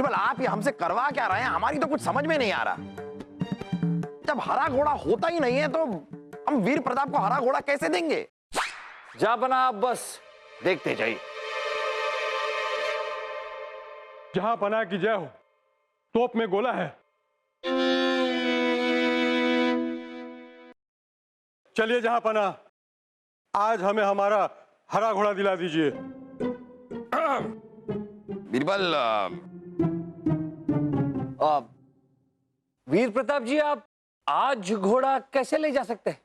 बीरबल आप ये हमसे करवा क्या रहे हैं? हमारी तो कुछ समझ में नहीं आ रहा। जब हरा घोड़ा होता ही नहीं है तो हम वीर प्रताप को हरा घोड़ा कैसे देंगे? जापना आप बस देखते जाइए। जहां पना की जय हो। तोप में गोला है। चलिए जहां पना, आज हमें हमारा हरा घोड़ा दिला दीजिए। बीरबल वीर प्रताप जी, आप आज घोड़ा कैसे ले जा सकते हैं?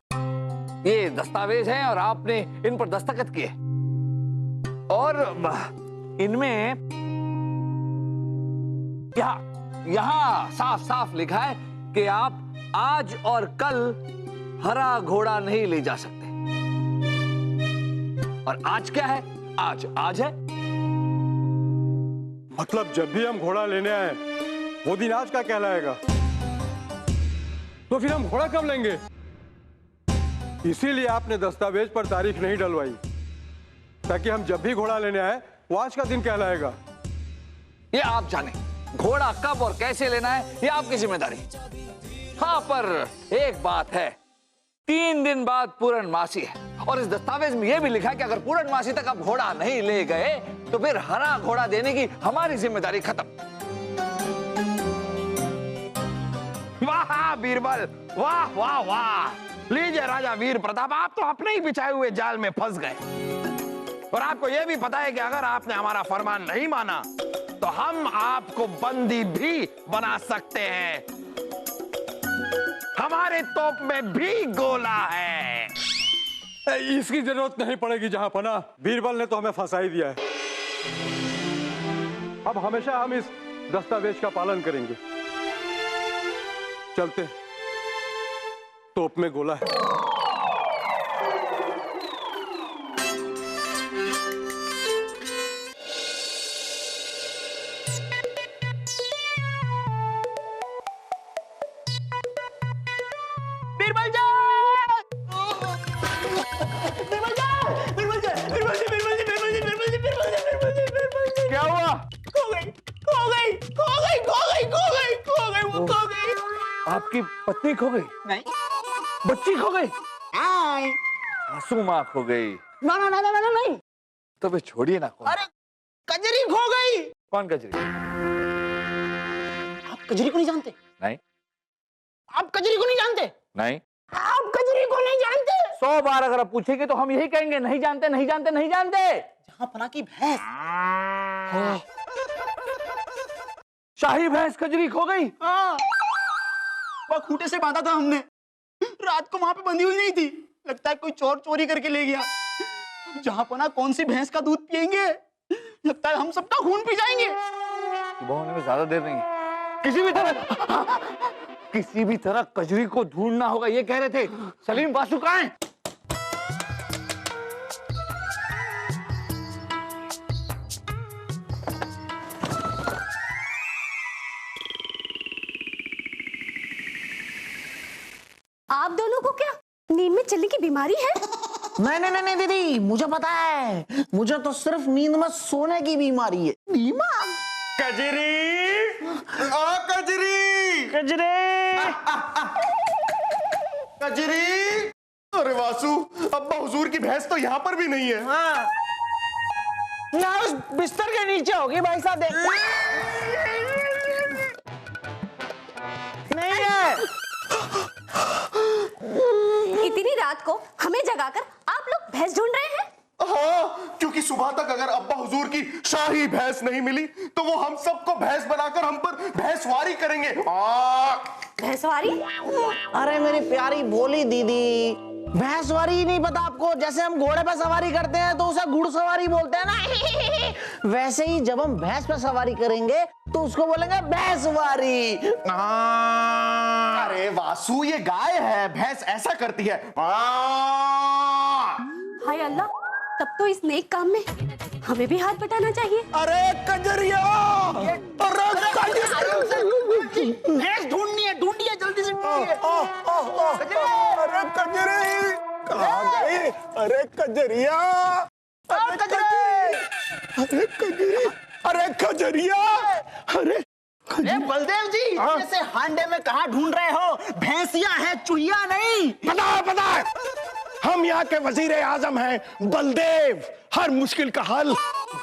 ये दस्तावेज हैं और आपने इन पर दस्तखत किए और इनमें यहाँ साफ साफ लिखा है कि आप आज और कल हरा घोड़ा नहीं ले जा सकते। और आज क्या है? आज है। मतलब जब भी हम घोड़ा लेने आए वो दिन आज का कहलाएगा। तो फिर हम घोड़ा कब लेंगे? इसीलिए आपने दस्तावेज पर तारीख नहीं डलवाई, ताकि हम जब भी घोड़ा लेने आए वो आज का दिन कहलाएगा। ये आप जाने, घोड़ा कब और कैसे लेना है ये आपकी जिम्मेदारी। हाँ, पर एक बात है, 3 दिन बाद पूर्णमासी है और इस दस्तावेज में यह भी लिखा है कि अगर पूर्णमासी तक आप घोड़ा नहीं ले गए तो फिर हरा घोड़ा देने की हमारी जिम्मेदारी खत्म। वाह बीरबल, वाह वाह वाह। लीजिए राजा वीर प्रताप, आप तो अपने ही बिछाए हुए जाल में फंस गए। और आपको यह भी पता है कि अगर आपने हमारा फरमान नहीं माना तो हम आपको बंदी भी बना सकते हैं। हमारे तोप में भी गोला है। इसकी जरूरत नहीं पड़ेगी जहां पना, बीरबल ने तो हमें फंसा ही दिया है। अब हमेशा हम इस दस्तावेज का पालन करेंगे। चलते, तोप में गोला है। बीरबल जी! बीरबल जी! बीरबल जी! बीरबल जी! बीरबल जी! बीरबल जी! बीरबल जी! बीरबल जी! बीरबल जी! बीरबल जी! क्या हुआ? खो गई, खो गई, खो गई, खो गई, खो गई, खो गई, वो खो गई। आपकी पत्नी खो गई? नहीं, बच्ची खो गई? आई। सासू माँ खो गई? ना ना ना ना ना नहीं। तो फिर छोड़िए ना। कौन? अरे कजरी खो गई। कौन कजरी? आप कजरी को नहीं जानते? नहीं। आप कजरी को नहीं जानते? नहीं। आप कजरी को नहीं जानते? 100 बार अगर आप पूछेंगे तो हम यही कहेंगे, नहीं जानते, नहीं जानते, नहीं जानते। जहां पना की भैंस। शाही भैंस कजरी खो गई? हाँ, वह खूंटे से बांधा था हमने। रात को वहां पे बंधी हुई नहीं थी। लगता है कोई चोर चोरी करके ले गया। जहां पना कौन सी भैंस का दूध पिएंगे? लगता है हम सबका खून पी जाएंगे। सुबह होने में ज्यादा देर नहीं है। किसी भी तरह कजरी को ढूंढना होगा, ये कह रहे थे। सलीम, बासु कहाँ है? आप दोनों को क्या नींद में चलने की बीमारी है? नहीं नहीं नहीं दीदी, मुझे पता है। मुझे तो सिर्फ नींद में सोने की बीमारी है। बीमार? कजरी, ओ कजरी, कजरे, कजरी। अरे वासु, अब्बा हुजूर की भैंस तो यहाँ पर भी नहीं है। हाँ, ना उस बिस्तर के नीचे होगी भाई साहब। देख, नहीं है। इतनी रात को हमें जगाकर आप लोग भैंस ढूंढ रहे हैं? हाँ, क्योंकि सुबह तक अगर अब्बा हुजूर की शाही भैंस नहीं मिली तो वो हम सबको भैंस बनाकर हम पर भैंसवारी करेंगे। भैंसवारी? अरे मेरी प्यारी भोली दीदी, भैंसवारी ही नहीं पता आपको? जैसे हम घोड़े पे सवारी करते हैं तो उसे घुड़सवारी बोलते हैं ना। वैसे ही जब हम भैंस पे सवारी करेंगे तो उसको बोलेंगे भैंसवारी। अरे वासु, ये गाय है, भैंस ऐसा करती है। हाय अल्लाह, तब तो इस नेक काम में हमें भी हाथ बटाना चाहिए। अरे कजरिया, भैंस ढूंढनी है, ढूंढिए जल्दी से। अरे कजरी कहाँ गई? अरे कजरिया, अरे कजरी, अरे कजरी, अरे कजरिया, अरे ए बलदेव जी, जैसे हांडे में कहाँ ढूंढ रहे हो? भैंसिया है, चूहिया नहीं। पता है हम यहाँ के वजीर आजम हैं बलदेव। हर मुश्किल का हल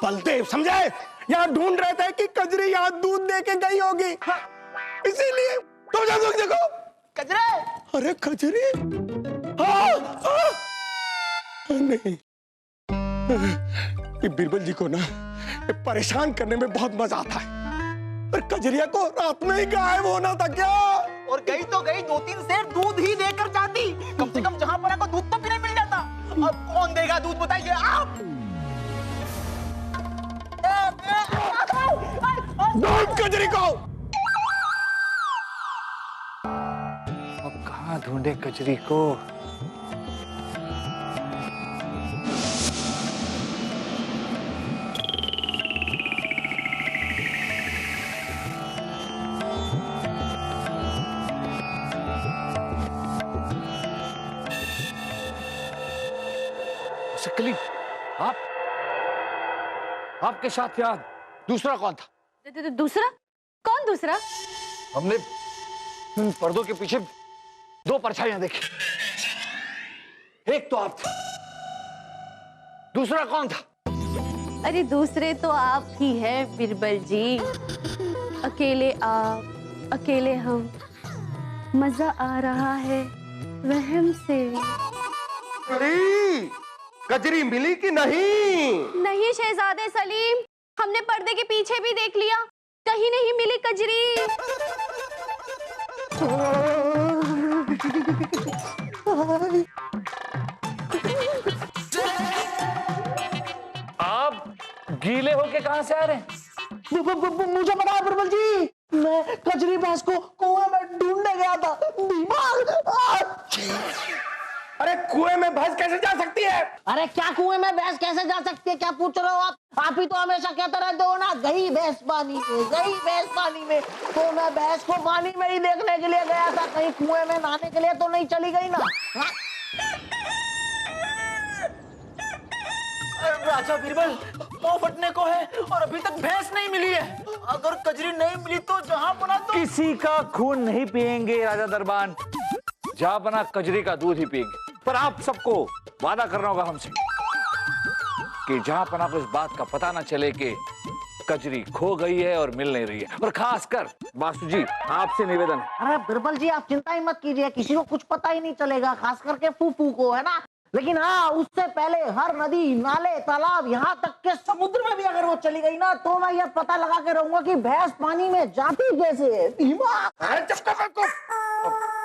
बलदेव, समझे? यहाँ ढूंढ रहे थे कि कजरी यहाँ दूध दे के गई होगी, इसीलिए। तो जा देखो कजरे। अरे कजरी, नहीं, ये बीरबल जी को ना परेशान करने में बहुत मजा आता है। पर कजरिया को रात में ही गायब होना था क्या? और गई तो गई, 2-3 सेर दूध ही देकर जाती। कम से कम जहां पर को दूध तो पीने मिल जाता। अब कौन देगा दूध, बताइए आप। ढूंढ कजरी को। अब कहाँ ढूंढे कजरी को? सकलीफ, आपके साथ यार दूसरा कौन था? दूसरा? कौन दूसरा? हमने पर्दों के पीछे 2 परछाइयां देखी। एक तो आप थे, दूसरा कौन था? अरे दूसरे तो आप ही हैं बीरबल जी। अकेले आप, अकेले हम। मजा आ रहा है वहम से। अरे कजरी मिली कि नहीं? नहीं शहजादे सलीम, हमने पर्दे के पीछे भी देख लिया, कहीं नहीं मिली कजरी। आप गीले होके कहां से आ रहे हैं? मुझे पता है बीरबल जी, मैं कजरी भैंस को कुएं में ढूंढने गया था। अरे कुएं में भैंस कैसे जा सकती है? अरे क्या कुएं में भैंस कैसे जा सकती है, क्या पूछ रहे हो आप? आप ही तो हमेशा कहते रहते हो ना, गई भैंस पानी में, गई भैंस पानी में। तो मैं भैंस को पानी में ही देखने के लिए गया था, कहीं कुएं में नहाने के लिए तो नहीं चली गई ना। राजा बीरबल, मुंह फटने को है और अभी तक भैंस नहीं मिली है। अगर कजरी नहीं मिली तो जहां बना तो किसी का खून नहीं पिएंगे राजा दरबान, जहां बना कजरी का दूध ही पिएंगे। पर आप सबको वादा करना होगा हमसे कि जहां पर आपको इस बात का पता ना चले कि कजरी खो गई है और मिल नहीं रही है। और खासकर वासु जी, आपसे निवेदन है। अरे बीरबल जी, आप चिंता ही मत कीजिए, किसी को कुछ पता ही नहीं चलेगा, खास करके फूफू को, है ना। लेकिन हाँ, उससे पहले हर नदी, नाले, तालाब, यहाँ तक के समुद्र में भी अगर वो चली गई ना, तो मैं ये पता लगा के रहूंगा कि भैंस पानी में जाती कैसे है। अरे चुप कर।